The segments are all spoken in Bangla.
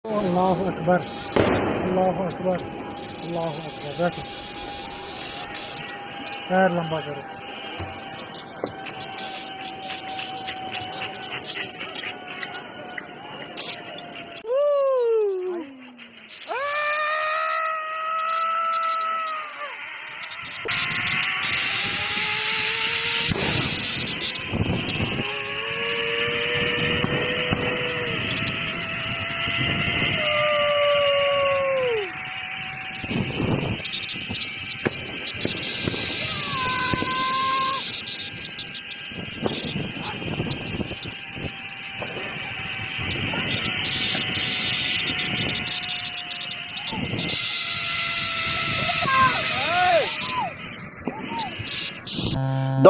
अल्लाह अकबर, अल्लाह अकबर, अल्लाह अकबर। बैठो, पैर लंबा करो।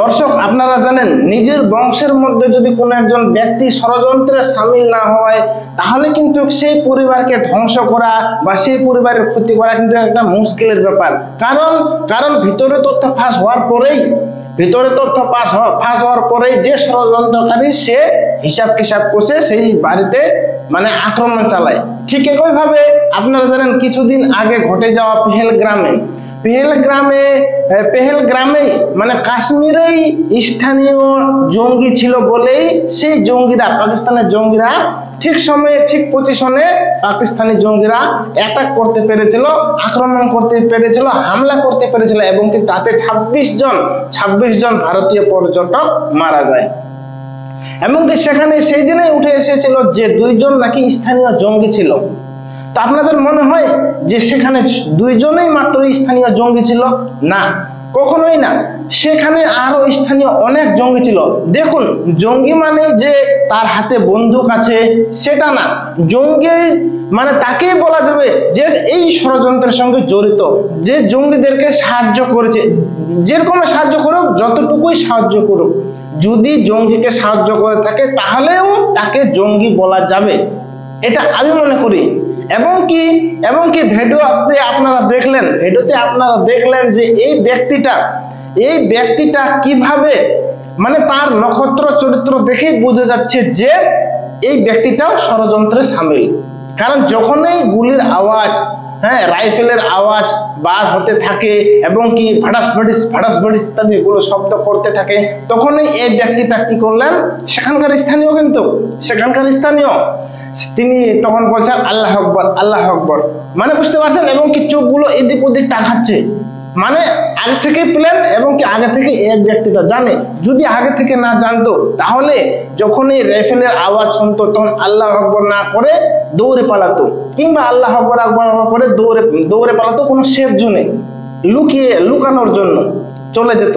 দর্শক, আপনারা জানেন নিজের বংশের মধ্যে যদি কোনো একজন ব্যক্তি ষড়যন্ত্রে সামিল না হয় তাহলে কিন্তু সেই পরিবারকে ধ্বংস করা বা সেই পরিবারের ক্ষতি করা কিন্তু একটা মুশকিলের ব্যাপার। কারণ ভিতরে তথ্য ফাঁস হওয়ার পরেই যে ষড়যন্ত্রকারী সে হিসাব কষে সেই বাড়িতে আক্রমণ চালায়। ঠিক একইভাবে আপনারা জানেন কিছুদিন আগে ঘটে যাওয়া পেহেলগ্রামে কাশ্মীরেই স্থানীয় জঙ্গি ছিল বলেই সেই জঙ্গিরা, পাকিস্তানের জঙ্গিরা ঠিক সময়ে ঠিক পজিশনে পাকিস্তানি জঙ্গিরা অ্যাটাক করতে পেরেছিল, আক্রমণ করতে পেরেছিল, হামলা করতে পেরেছিল এবং তাতে 26 জন ভারতীয় পর্যটক মারা যায়। এমনকি সেখানে সেই দিনেই উঠে এসেছিল যে 2 জন নাকি স্থানীয় জঙ্গি ছিল। তা আপনাদের মনে হয় যে সেখানে 2 জনই মাত্র স্থানীয় জঙ্গি ছিল? না, কখনোই না। সেখানে আরো স্থানীয় অনেক জঙ্গি ছিল। দেখুন, জঙ্গি মানে যে তার হাতে বন্দুক আছে সেটা না। জঙ্গি তাকেই বলা যাবে যে এই ষড়যন্ত্রের সঙ্গে জড়িত, যে জঙ্গিদেরকে সাহায্য করেছে। যেরকম সাহায্য করুক, যতটুকুই সাহায্য করুক, যদি জঙ্গিকে সাহায্য করে থাকে তাহলেও তাকে জঙ্গি বলা যাবে, এটা আমি মনে করি। এবং কি ভিডিওতে আপনারা দেখলেন যে এই ব্যক্তিটা কিভাবে তার নক্ষত্র চরিত্র দেখেই বোঝা যাচ্ছে যে এই ব্যক্তিটাও ষড়যন্ত্রে সামিল। কারণ যখনই গুলির আওয়াজ, রাইফেলের আওয়াজ বার হতে থাকে এবং কি ফাটাস ফাটিস ইত্যাদি এগুলো শব্দ করতে থাকে, তখনই এই ব্যক্তিটা কি করলেন, সেখানকার স্থানীয় তিনি তখন বলছেন আল্লাহ আকবর, আল্লাহ আকবর। বুঝতে পারছেন? এবং কি চোখগুলো এদিক ওদিক তাকাচ্ছে, আগে থেকে প্ল্যান। এবং কি আগে থেকে এই ব্যক্তিটা জানে। যদি আগে থেকে না জানতো তাহলে যখনই রাইফেলের আওয়াজ শুনতো তখন আল্লাহ আকবর না করে দৌড়ে পালাতো, কিংবা আল্লাহ আকবর করে দৌড়ে পালাতো কোনো সেফ জোনে লুকানোর জন্য চলে যেত।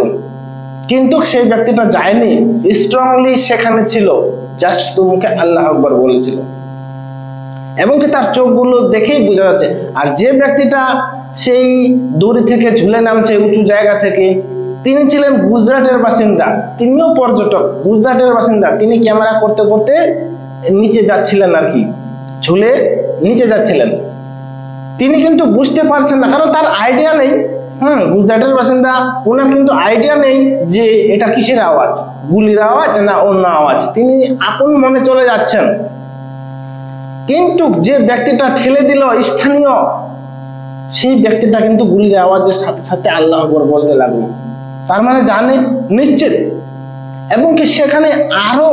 কিন্তু সেই ব্যক্তিটা যায়নি, স্ট্রংলি সেখানে ছিল, জাস্ট তোমাকে আল্লাহ আকবর বলেছিল। এবং কি তার চোখগুলো দেখেই বোঝা যাচ্ছে। আর যে ব্যক্তিটা সেই দড়ি থেকে ঝুলে নামছে উঁচু জায়গা থেকে, তিনি ছিলেন গুজরাটের বাসিন্দা, তিনিও পর্যটক, গুজরাটের বাসিন্দা। তিনি ক্যামেরা করতে করতে নিচে যাচ্ছিলেন, আর কি ঝুলে নিচে যাচ্ছিলেন। তিনি কিন্তু বুঝতে পারছেন না, কারণ তার আইডিয়া নেই। গুজরাটের বাসিন্দা, ওনার কিন্তু আইডিয়া নেই যে এটা কিসের আওয়াজ, গুলির আওয়াজ না অন্য আওয়াজ। তিনি আপন মনে চলে যাচ্ছেন। কিন্তু যে ব্যক্তিটা ঠেলে দিল স্থানীয়, সেই ব্যক্তিটা কিন্তু গুলির আওয়াজের সাথে সাথে আল্লাহ আকবার বলতে লাগলো। তার জানে নিশ্চিত। এবং কি সেখানে আরো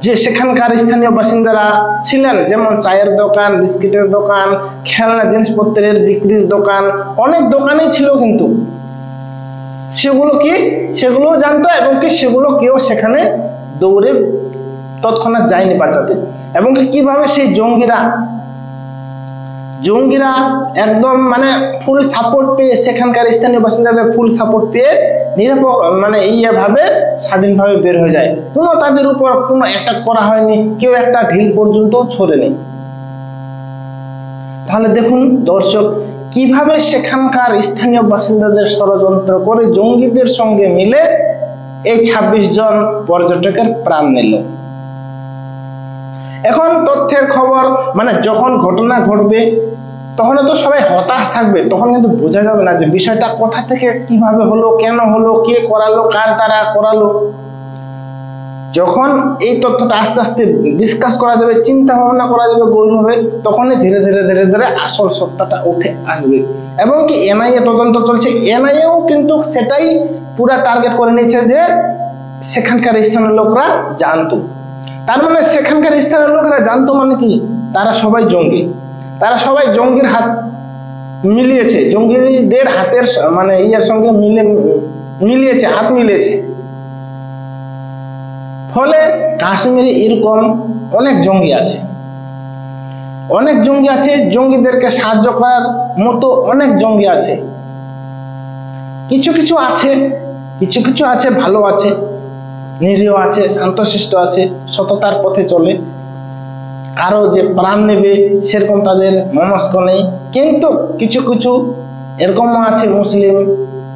যে সেখানকার স্থানীয় বাসিন্দারা ছিলেন, যেমন চায়ের দোকান, বিস্কিটের দোকান, খেলনা জিনিসপত্রের বিক্রির দোকান, অনেক দোকানই ছিল, কিন্তু সেগুলো জানতো। এবং কি সেগুলো কেউ সেখানে দৌড়ে তৎক্ষণাৎ যায়নি বাঁচাতে। এবং কিভাবে সেই জঙ্গিরা একদম ফুল সাপোর্ট পেয়ে, সেখানকার স্থানীয় বাসিন্দাদের ফুল সাপোর্ট পেয়ে এইভাবে স্বাধীনভাবে বের হয়ে যায়। কোনো তাদের উপর কোনো অ্যাটাক করা হয়নি, কেউ একটা ঢিল পর্যন্ত ছোড়েনি। তাহলে দেখুন দর্শক, কিভাবে সেখানকার স্থানীয় বাসিন্দাদের ষড়যন্ত্র করে জঙ্গিদের সঙ্গে মিলে এই 26 জন পর্যটকের প্রাণ নিল। এখন তথ্যের খবর, যখন ঘটনা ঘটবে তখন তো সবাই হতাশ থাকবে, তখন কিন্তু বোঝা যাবে না যে বিষয়টা কোথা থেকে কিভাবে হলো, কেন হলো, কে করালো, কার দ্বারা করালো। যখন এই তথ্যটা আস্তে আস্তে ডিসকাস করা যাবে, চিন্তা ভাবনা করা যাবে গভীরভাবে, তখনই ধীরে ধীরে ধীরে ধীরে আসল সত্যটা উঠে আসবে। এবং কি এনআইএ তদন্ত চলছে, এনআইএও কিন্তু সেটাই পুরা টার্গেট করে নিয়েছে যে সেখানকার স্থানীয় লোকরা জানতো। তার মানে সেখানকার স্থানীয় লোকেরা জানতো মানে কি, তারা সবাই জঙ্গি, তারা সবাই জঙ্গির হাত মিলিয়েছে, জঙ্গিদের হাতের মানে ইয়ার সঙ্গে মিলিয়েছে, হাত মিলিয়েছে। ফলে কাশ্মীরে এরকম অনেক জঙ্গি আছে, অনেক জঙ্গি আছে, জঙ্গিদেরকে সাহায্য করার মতো অনেক জঙ্গি আছে। কিছু কিছু আছে, কিছু কিছু আছে ভালো আছে, নিরীহ আছে, শান্তশিষ্ট আছে, সততার পথে চলে। আরো যে প্রাণ নেবে সেরকম তাদের মনস্ক নেই। কিন্তু কিছু কিছু এরকম আছে মুসলিম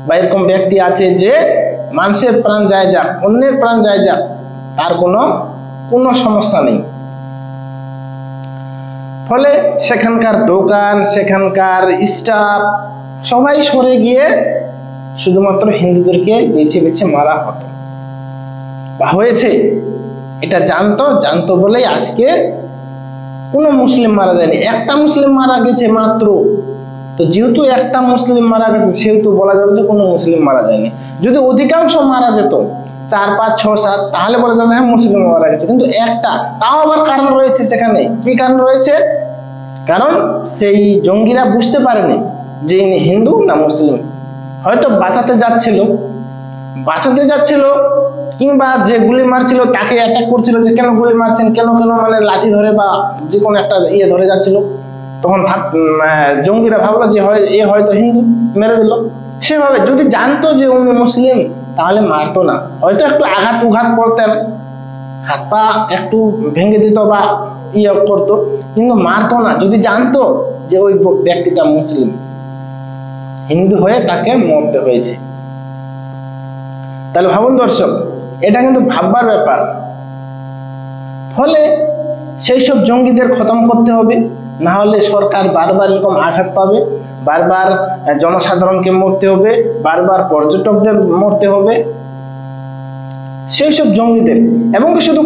বা এরকম ব্যক্তি আছে যে মানুষের প্রাণ যায় যাক, অন্যের প্রাণ যায় যাক, তার কোনো সমস্যা নেই। ফলে সেখানকার দোকান, সেখানকার স্টাফ সবাই সরে গিয়ে শুধুমাত্র হিন্দুদেরকে বেছে বেছে মারা হতো বা হয়েছে। এটা জানতো বলেই আজকে কোনো মুসলিম মারা যায়নি, একটা মুসলিম মারা গেছে মাত্র। তো যেহেতু একটা মুসলিম মারা গেছে সেহেতু বলা যাবে যে কোনো মুসলিম মারা যায়নি। যদি অধিকাংশ মারা যেত 4, 5, 6, 7 তাহলে বলা যাবে হ্যাঁ মুসলিম মারা গেছে। কিন্তু একটা, তাও আবার কারণ রয়েছে সেখানে। কি কারণ রয়েছে? কারণ সেই জঙ্গিরা বুঝতে পারেনি যে ইনি হিন্দু না মুসলিম। হয়তো বাঁচাতে যাচ্ছিল কিংবা যে গুলি মারছিল তাকে অ্যাটাক করছিল যে কেন গুলি মারছেন, কেন মানে লাঠি ধরে বা যে কোনো একটা ইয়ে ধরে যাচ্ছিল। তখন জঙ্গিরা ভাবলো যে এ হয়তো হিন্দু, মেরে দিল। সেভাবে যদি জানতো যে উনি মুসলিম তাহলে মারতো না, হয়তো একটু আঘাত করতেন, হাত পা একটু ভেঙে দিত বা ইয়ে করতো, কিন্তু মারতো না। যদি জানতো যে ওই ব্যক্তিটা মুসলিম, হিন্দু হয়ে তাকে মরতে হয়েছে। তাহলে ভাবুন দর্শক, এটা কিন্তু ভাববার ব্যাপার। ফলে সেই সব জঙ্গিদের খতম করতে হবে, না হলে সরকার বারবার এরকম আঘাত পাবে, বারবার জনসাধারণকে মরতে হবে, বারবার পর্যটকদের মরতে হবে। সেই সব জঙ্গিদের, এবং শুধু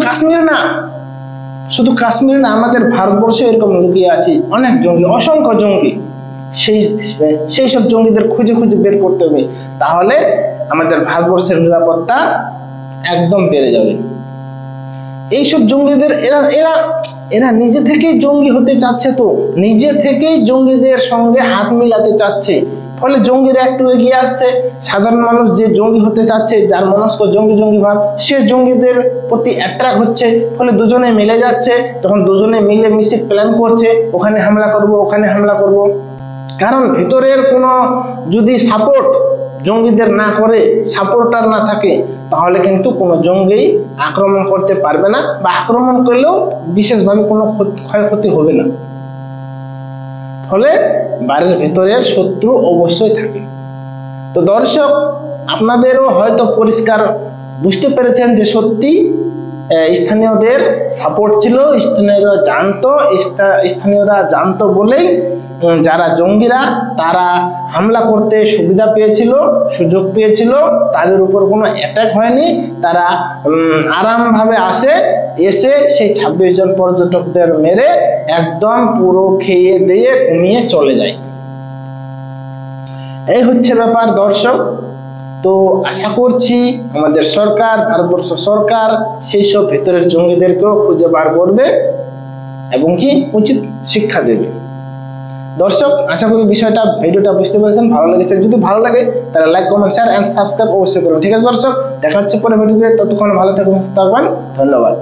কাশ্মীর না, আমাদের ভারতবর্ষে এরকম লুকিয়ে আছে অনেক জঙ্গি, অসংখ্য জঙ্গি। সেই সব জঙ্গিদের খুঁজে বের করতে হবে, তাহলে আমাদের ভারতবর্ষের নিরাপত্তা একদম বেড়ে যাবে। এইসব জঙ্গিদের এরা নিজে থেকেই জঙ্গি হতে চাচ্ছে, তো নিজে থেকেই জঙ্গিদের সঙ্গে হাত মিলাতে চাচ্ছে। ফলে জঙ্গিরা একটু এগিয়ে আসছে, সাধারণ মানুষ যে জঙ্গি হতে চাচ্ছে, যার মনস্ক জঙ্গি ভাব, সে জঙ্গিদের প্রতি অ্যাট্রাক্ট হচ্ছে। ফলে দুজনে মিলে যাচ্ছে, তখন দুজনে মিলে মিশে প্ল্যান করছে ওখানে হামলা করব। কারণ ভেতরের কোনো যদি সাপোর্ট জঙ্গিদের না করে, সাপোর্টার না থাকে, তাহলে কিন্তু কোনো জঙ্গি আক্রমণ করতে পারবে না, বা আক্রমণ করলেও বিশেষভাবে কোনো ক্ষয়ক্ষতি হবে না। ফলে বাড়ির ভেতরের শত্রু অবশ্যই থাকে। তো দর্শক, আপনাদেরও হয়তো পরিষ্কার বুঝতে পেরেছেন যে সত্যি স্থানীয়দের সাপোর্ট ছিল, স্থানীয়রা জানতো বলেই যারা জঙ্গিরা তারা হামলা করতে সুযোগ পেয়েছিল, তাদের উপর কোনো অ্যাটাক হয়নি। তারা আরামভাবে এসে সেই 26 জন পর্যটকদের মেরে একদম পুরো খেয়ে দিয়ে ঘুমিয়ে চলে যায়। এই হচ্ছে ব্যাপার দর্শক। তো আশা করছি আমাদের সরকার, ভারতবর্ষ সরকার সেই সব ভেতরের জঙ্গিদেরকেও খুঁজে বার করবে এবং কি উচিত শিক্ষা দেবে। দর্শক, আশা করি ভিডিওটা বুঝতে পেরেছেন, ভালো লেগেছে। যদি ভালো লাগে তাহলে like, comment, share and subscribe অবশ্যই করুন। ঠিক আছে দর্শক, দেখা হচ্ছে পরে ভিডিওতে। ততক্ষণ ভালো থাকবেন, সুস্থ থাকবেন। ধন্যবাদ।